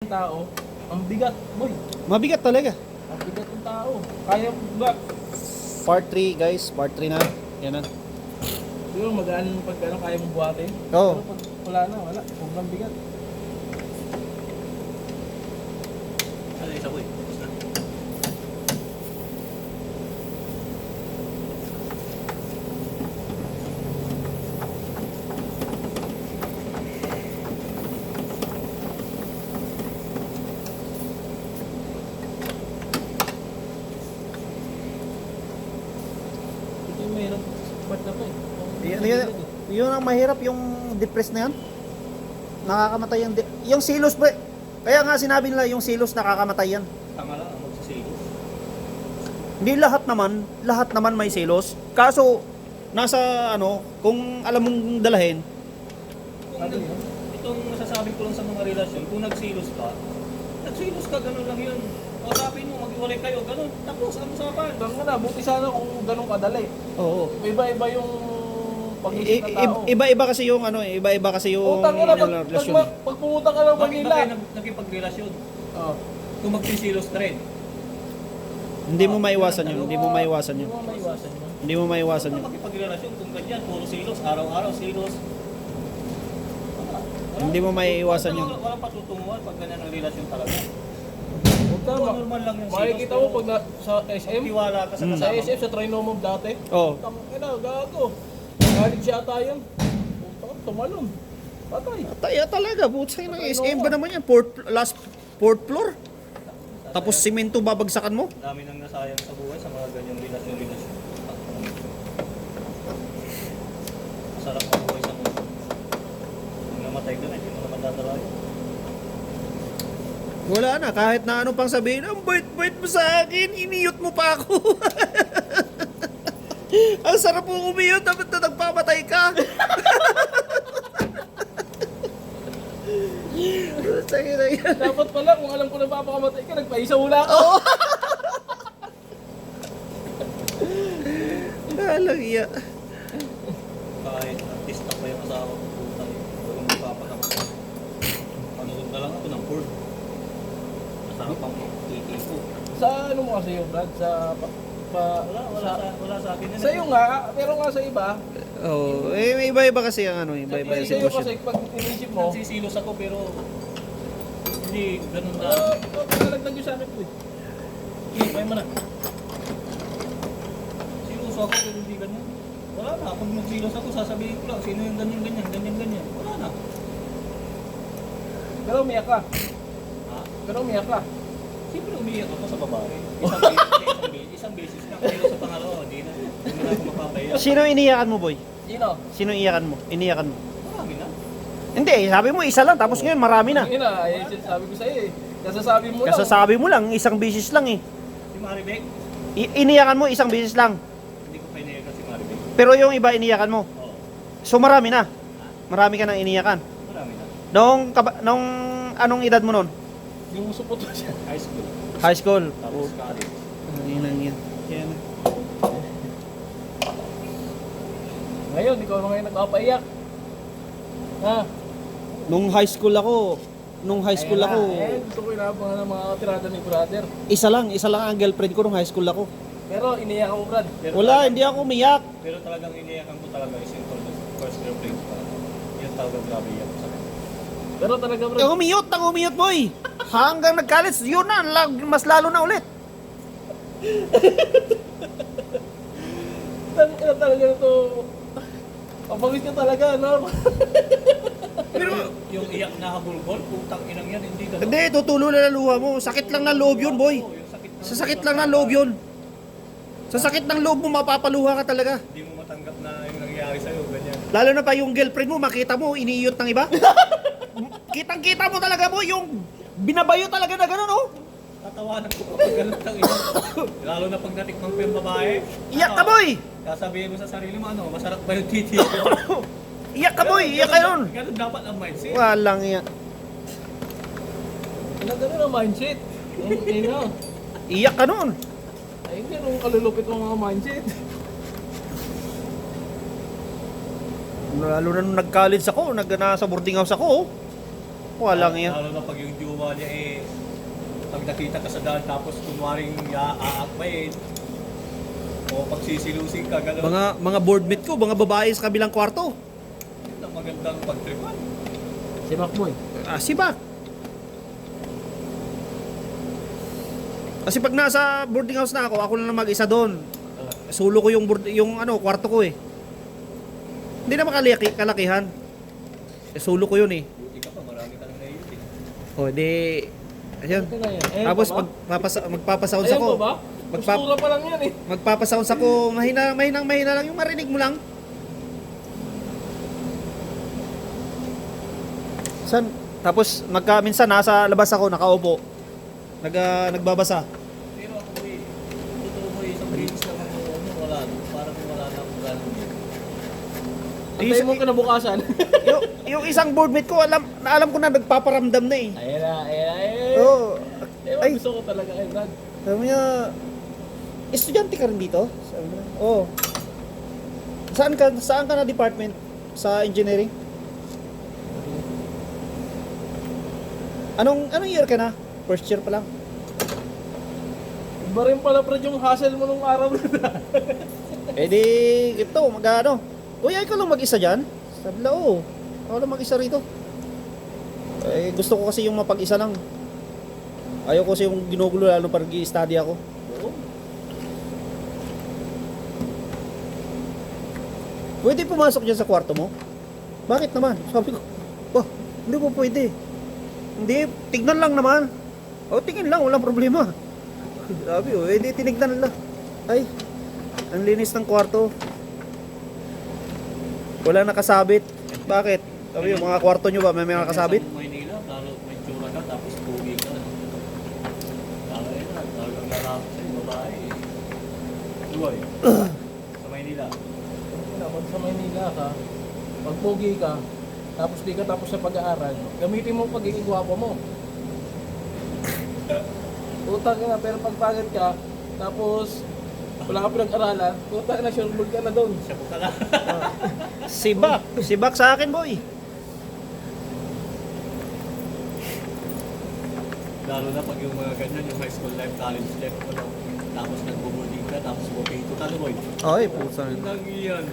ng tao, ang bigat, boy. Mabigat talaga. Ang bigat ng tao. Kaya ba? Part 3 guys, part 3 na. Yan na. Di ba magaan pag ano, kaya mong buhatin? Oo. Pero pag wala na, wala. Sobrang bigat. Ano isa boy? Tapos na. Ito yung mayroong part na pa eh. Yun ang mahirap, yung depress na yan. Nakakamatay yung silos, pre. Kaya nga sinabi nila yung silos nakakamatay yan. Tanga lang ang magsisilos. Hindi lahat naman may silos. Kaso, nasa ano, kung alam mong dalahin, Kung itong masasabi ko lang sa mga relasyon, kung nagsilos ka, ganun lang yun. Kausapin mo, mag-iwalay kayo, ganun. Tapos, ang usapan. Hanggang nga na, buti sana kung ganun kadali. oo. Iba-iba yung pag-isip ng tao. Iba-iba kasi yung ano, iba-iba kasi yung Utang na, relasyon. pag pumunta ka ng Bakit Manila. ba kayo nagkipagrelasyon? Oh. Kung magsisilos ka rin. Hindi mo maiwasan yun, hindi mo maiwasan yun. Hindi mo maiwasan yun. Hindi mo maiwasan yun. Kung makipagrelasyon, kung ganyan, puro silos, araw-araw silos. Hindi mo maiwasan yun. Walang patutunguhan pag ganyan ang relasyon talaga. Huwag ka, Normal lang yung silos. makikita mo pag sa SM, Tiwala ka sa Mm. sa kasama. SM, sa Trinomov dati. Oh. Tangina, gago. Galit siya ata yun. Putang, tumalon. Patay. Taya talaga, butsay ng Patay SM na ba naman yan? Fourth floor? Tapos simento babagsakan mo? Dami nang nasayang sa buhay sa mga ganyang relasyon. Masarap ang buhay sa mundo. Kung namatay ka na, hindi mo naman dadalayan. Wala na, kahit na ano pang sabihin, ang bait-bait mo sa akin, iniyot mo pa ako. Ang sarap mo umiyot, dapat na nagpamatay ka. Sige na yan. Dapat pala, kung alam ko na papakamatay ka, nagpaisa hula ka. Oo. Alang iya. Kahit artista pa yung asawa ko, putay. Kung magpapakamatay. Manood na lang ako ng porn. Masarap ang titipo. Sa ano mo kasi yung Brad? Sa Wala sa akin yan. Sa iyo nga, pero nga sa iba, Oh, may iba-iba kasi ang ano, iba-iba yung sa'yo kasi sitwasyon. pag inisip mo, Nagsisilos ako pero hindi ganun na. nalagdag yung sa amin ko eh. Kaya mo na. Silos ako pero hindi ganun. Wala na. Pag nagsilos ako, sasabihin ko lang, sino yung ganyan. Wala na. Pero umiyak ka. Ha? Pero umiyak ka. Siyempre umiyak ako sa babae. Isang beses lang. Pero sa pangalawa, hindi na ako mapapaiyak. Sino iniyakan mo, boy? Sino? Sino iyakan mo? Iniyakan mo? Marami na. Hindi, sabi mo isa lang, tapos ngayon marami na. Yun na, eh, sinasabi ko sa'yo eh. Kasasabi mo lang. Kasasabi mo lang, isang bisis lang eh. Si Maribek, Iniyakan mo, isang bisis lang. hindi ko pa iniyakan si Maribek. Pero yung iba iniyakan mo. Oo. So marami na. Marami ka nang iniyakan. Marami na. Nung anong edad mo nun? Yung supot mo siya. High school. High school. Tapos college. Yun lang yan. Yan. Ngayon, ikaw na ngayon nagpapaiyak. Ha? Nung high school ako, Gusto ko inabangan ng mga tirada ni brother. isa lang ang girlfriend ko nung high school ako. Pero iniyak mo, Brad. Pero Wala, hindi ako umiyak. Pero talagang iniyakan ko talaga is yung first girlfriend ko. Yun talaga grabe yan sa akin. Pero talaga, Brad. Nang umiyot boy. Hanggang nag-college, yun na, mas lalo na ulit. Talaga ito. Pabangis ka talaga, no? Pero yung iyak na habulbol, putang inang yan, hindi ganun. Hindi, tutulo na ng luha mo. Sakit lang ng loob yun, boy. Oo, yung sakit Sa sakit lang ng loob yun. Sa sakit ng loob mo, mapapaluha ka talaga. Hindi mo matanggap na yung nangyayari sa'yo, ganyan. Lalo na pa yung girlfriend mo, makita mo, iniiyot ng iba. Kitang-kita mo talaga mo, yung binabayo talaga na gano'n, oh. Tatawanan ko kapag ganun tang ina. Lalo na pag natikmang ko yung babae. Iyak ka, boy. Sasabihin mo sa sarili mo, ano, masarap ba yung titi? Iyak ka, boy. Iyak ka nun. Ganun dapat ang mindset. Walang iyak. Ganun ang mindset. Iyak ka nun. Ay, hindi. Nung kalulupit mo mga mindset. Lalo na nung nag-college ako, nasa boarding house ako, oh. Walang yan. Lalo na pag yung jowa niya pag nakita ka sa daan tapos kunwaring aakmayin o pagsisilusin ka, gano'n. Mga boardmate ko, mga babae sa kabilang kwarto. Ito ang magandang pagtripan. Si Macboy. Si Bak. Kasi pag nasa boarding house na ako na lang mag-isa doon. Sulo ko yung kwarto ko eh. Hindi naman kalakihan. Sulo ko yun eh. Buti ka pa, marami ka nang naiit eh. O, di... Ayun. Ito na yan. Tapos pa ba? magpapasounds Ayan ako. pa ba? Postura pa lang yan eh. Magpapasounds ako. Mahina lang. Yung marinig mo lang. Tapos minsan nasa labas ako, nakaupo. Nagbabasa. Pero ako totoo mo isang beses lang ako, wala. Parang wala na akong gano'n eh. Antay mo kinabukasan. yung isang boardmate ko, alam ko na nagpaparamdam na eh. Ayan na. Oo. Ay, Gusto ko talaga kay Brad. sabi niya, estudyante ka rin dito? Sabi niya, oo. Saan ka na department? Sa engineering? Anong year ka na? First year pa lang. Iba rin pala Brad yung hassle mo nung araw na. Eh di, ito, mag-ano. Uy, ikaw lang mag-isa dyan? Sabi nila, oo. Ako lang mag-isa rito. Eh, gusto ko kasi yung mapag-isa lang. Ayaw ko kasi yung ginugulo lalo pag i-study ako. Oo. Pwede pumasok dyan sa kwarto mo? Bakit naman? Sabi ko, hindi po pwede. Hindi, tignan lang naman. O, tingin lang, walang problema. Sabi ko, di tinignan nila. Ay, ang linis ng kwarto. Wala nakasabit. Bakit? Sabi yung mga kwarto nyo ba, may mga nakasabit? Sa Maynila, lalo may tsura ka, tapos pugi ka. Lalo yun na, talagang lalaki sa'yo, babae eh. Duway. Sa Maynila. Pag sa Maynila ka, pag pogi ka, tapos di ka tapos sa pag-aaral, gamitin mo pagiging gwapo mo. Utang ka, pero pag pagod ka, tapos wala ka pinag-aralan, utang na, sure ka na doon. Siya po ka lang. Sibak sa akin, boy. Lalo na pag yung mga ganyan, yung high school life, college life, tapos nagbo-boarding ka, tapos bumito ka, boy. Ay, pusa. Ang lagi yan.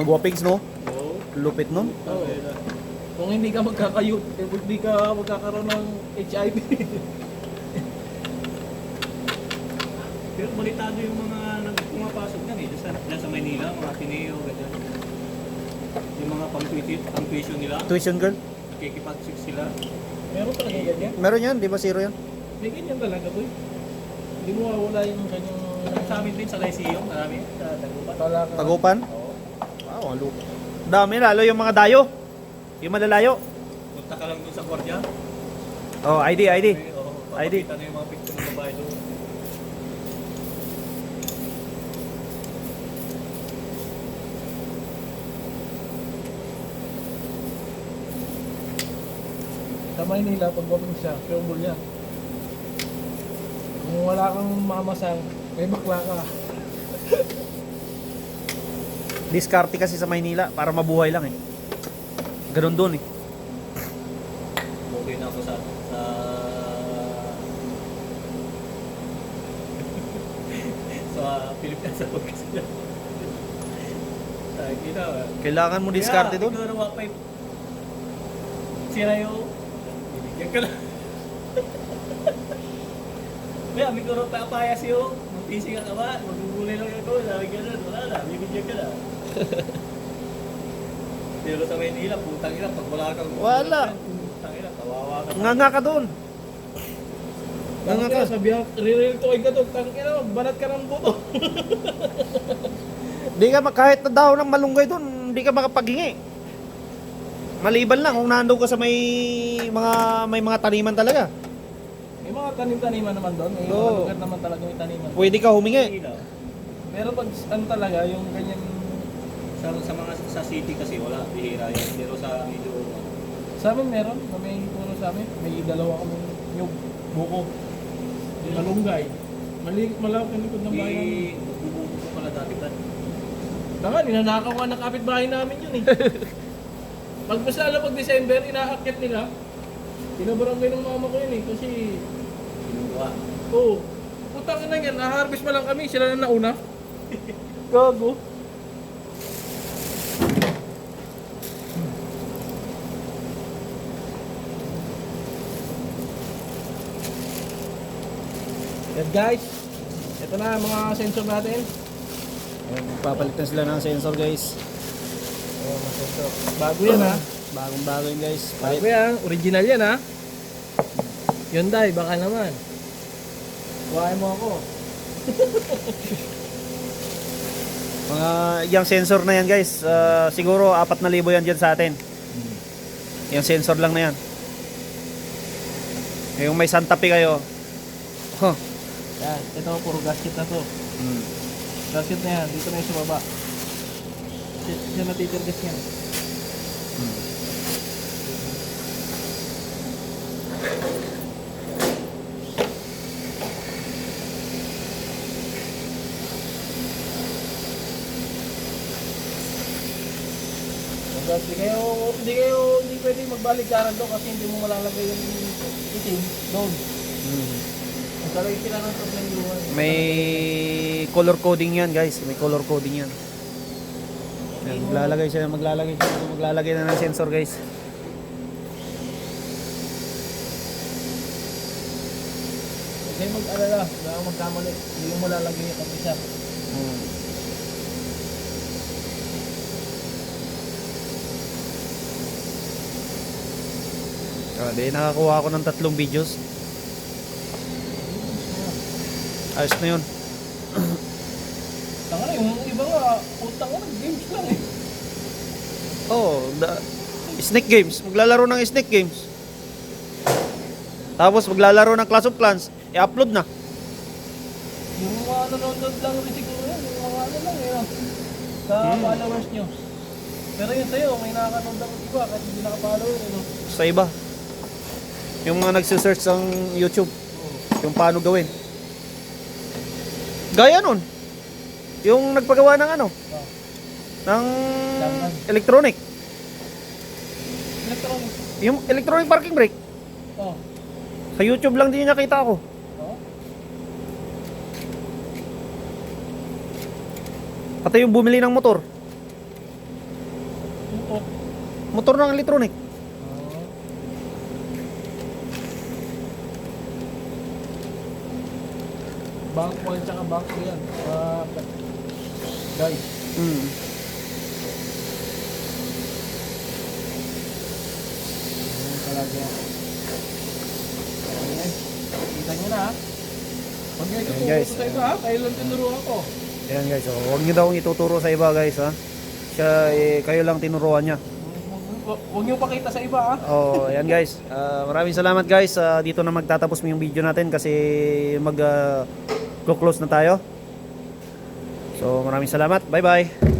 Guwapings, no? Oo. Lupit nun. Oo. Kung hindi ka magkakayut, hindi ka magkakaroon ng HIV. Pero balitado yung mga pumapasok yan eh, dyan sa Maynila, mga Ateneo, ganyan. Yung mga pang-tuition nila, Tuition girl. nakikipagsik sila. Meron talaga ganyan. Meron yan, di ba zero yan? May ganyan talaga, boy. Hindi mo mawala yung kanyang... Sa amin din sa Lyceum, marami sa Tagupan. Talaga. Tagupan? Oo. Wow, ang lupa. Dami, lalo yung mga dayo. Yung malalayo. Punta ka lang dun sa Guardia. Oh, ID. Oo, ID. papakita na yung mga picture ng babae doon. Sa Maynila, pag waping siya, pure niya. Kung wala kang mamasang, may bakla ka. Diskarte kasi sa Maynila para mabuhay lang eh. Ganun doon eh. Okay na ako sa Pilipinas sa pagkasila. Ay, kita. Kailangan mo diskarte doon. Ikaw na wakpay. Sira yung bibigyan ka na. Kaya, may kuro pa apayas yung magpisi ka ba? Magugulay lang ako. Sabi ka na, wala na. Bibigyan ka na. Pero sa Maynila, putang ina, pag wala kang... Wala. Putang ina, kawawa ka. Nga ka doon. Tangin ka, sabihan, riril to ka doon. Tangin ka, banat ka ng buto. Di ka kahit na daw ng malunggay doon, hindi ka makapaghingi. Maliban lang kung nandun ka sa may mga taniman talaga. May mga tanim-taniman naman doon. May Oo. mga lugar naman talaga may taniman. Pwede ka humingi. Maynila. Pero pag ano talaga, yung ganyan... Sa city kasi wala, bihira yan. Pero sa medyo... Sa amin meron, may puno sa amin. May dalawa kami yung buko. Yung malunggay. Malawak yung likod ng bahay namin. Bububo ko pala dati ba? Baka, ninanakaw nga ng kapitbahay namin yun eh. Pag December, inaakyat nila. Pinabarangay ng mama ko yun eh, kasi... Kinuha. Oo. Putang na yan, na-harvest pa lang kami, sila na nauna. Gago. Yan guys, ito na mga sensor natin. Ayan, papalitan sila ng sensor guys. Oh, mga sensor. Bago yan ha. Bagong bago yun guys. Bago yan, original yan ha. Hyundai, baka naman. Kuhain mo ako. Mga yung sensor na yan guys, siguro 4,000 yan dyan sa atin. Yung sensor lang na yan. Yung may Santa Fe kayo. Huh. Yan, ito puro gasket na to. Gasket na yan, dito na yung sa baba. Siya natitirgas yan. Hindi pwede magbalik-aran doon kasi hindi mo malalagay yung itim doon. Ang talagay sila ng problem luwan. May color coding yan guys, may color coding yan. Yan, maglalagay na ng sensor guys. Hindi mag-alala, baka magkamali. Hindi mo malalagay yung kapisa. Di nakakuha ako ng 3 videos. Ayos na yun. Tanga na, yung iba nga, utang nga, games lang eh. Snake games, maglalaro ng snake games. Tapos maglalaro ng Clash of Clans, i-upload na. Yung mga nanonood lang rin siguro yan, yung mga ano lang eh. Sa followers nyo. Pero yun sa'yo, may nakakanood lang iba kahit hindi nakafollower eh. No? Sa iba. Yung mga nagsisearch ng YouTube, yung paano gawin. Gaya nun. Yung nagpagawa ng ano, ng electronic. Electronic. Yung electronic parking brake. Oh. Sa YouTube lang din nakita ako. Oh. Pati yung bumili ng motor. Oh. Motor ng electronic. Bank 1 tsaka bank 2 yan. Guys. Ayan talaga yan. Ayan. Kita nyo na ha. Huwag nyo ituturo guys. sa iba ha. Kayo lang tinuruan ko. Ayan guys, huwag nyo daw ituturo sa iba guys ha. Siya, kayo lang tinuruan niya. Huwag nyo pakita sa iba ha. Ayan guys. Maraming salamat guys. Dito na magtatapos yung video natin kasi mag close na tayo. So maraming salamat. Bye bye.